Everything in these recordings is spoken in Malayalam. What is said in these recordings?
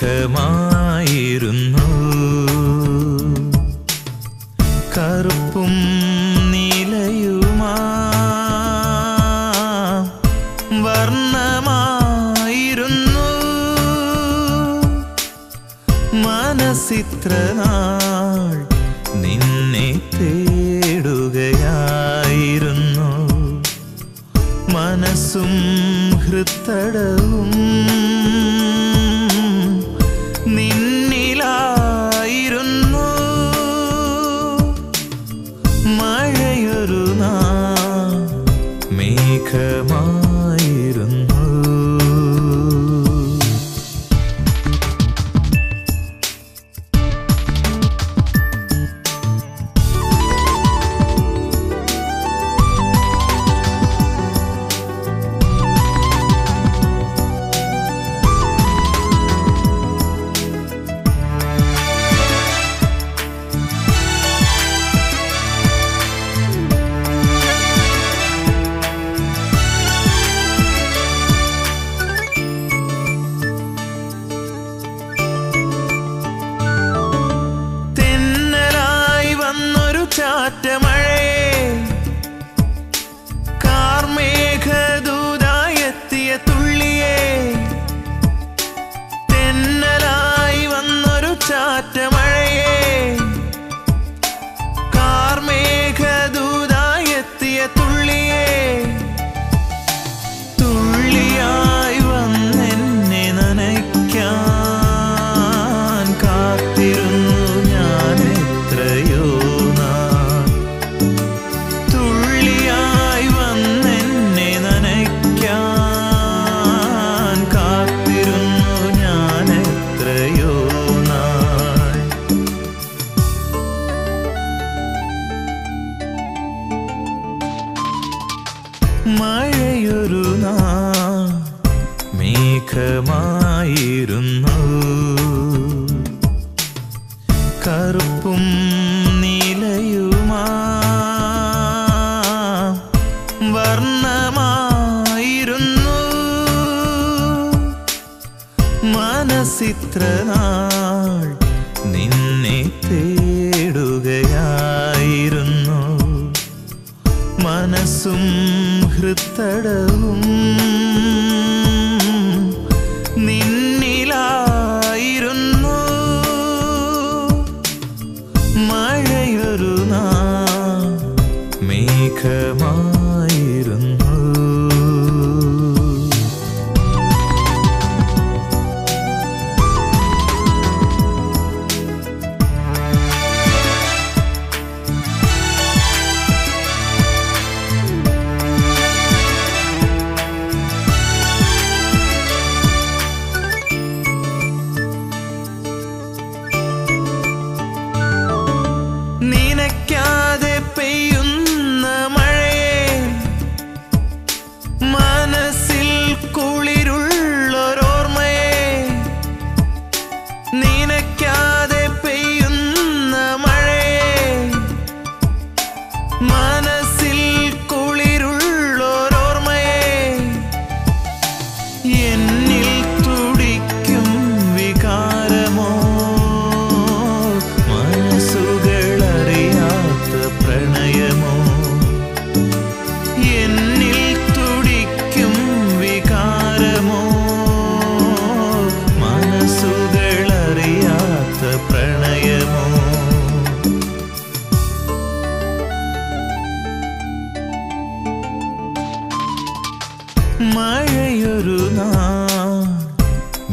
മേഘമായിരുന്നു കറുപ്പും നീലയുമാ വർണ്ണമായിരുന്നു മനസ്സിത്ര നാൾ നിന്നെ തേടുകയായിരുന്നു മനസ്സും ഹൃത്തടവും നിന്നിലായിരുന്നു മഴയൊരു നാൾ മേഘമായിരുന്നു ചാറ്റമഴയേ കാർമേഘദൂതായെത്തിയ തുള്ളിയേ തെന്നലായി വന്നൊരു ചാറ്റമഴയേ കാർമേഘദൂതായെത്തിയ തുള്ളിയേ തുള്ളിയായി വന്നെന്നെ നനയ്ക്കാൻ കാത്തിരുന്നു ഞാൻ എത്രയോ മഴയൊരു നാൾ മേഘമായിരുന്നു കറുപ്പും നീലയുമാ വർണ്ണമായിരുന്നു മനസ്സിത്ര നാൾ നിന്നെ തേടുകയായിരുന്നു മനസ്സും ഹൃത്തടവും നിന്നിലായിരുന്നു മഴയൊരു നാൾ മേഘമായിരുന്നു നനയ്ക്കാതെ പെയ്യുന്ന മഴയേ മനസ്സിൽ കുളിരുള്ളൊരോർമ്മയേ നനയ്ക്കാതെ പെയ്യുന്ന മഴയേ മനസ്സിൽ കുളിരുള്ളൊരോർമ്മയേ എന്നിൽ തുടിക്കും വികാരമോ പ്രണയമോ എന്നിൽ തുടിക്കും വികാരമോ മനസ്സുകളറിയാത്ത പ്രണയമോ മഴയൊരു നാൾ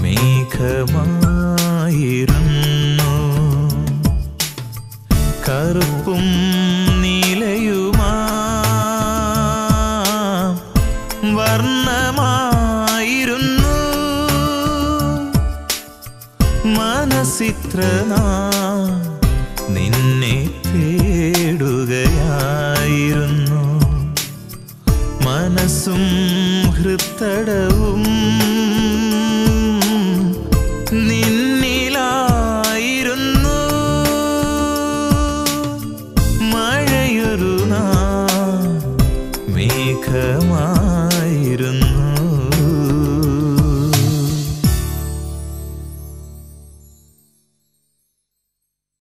മേഘമായിരുന്നു കറുപ്പും നീലയുമാ വർണ്ണമായിരുന്നു മനസ്സിത്ര നാൾ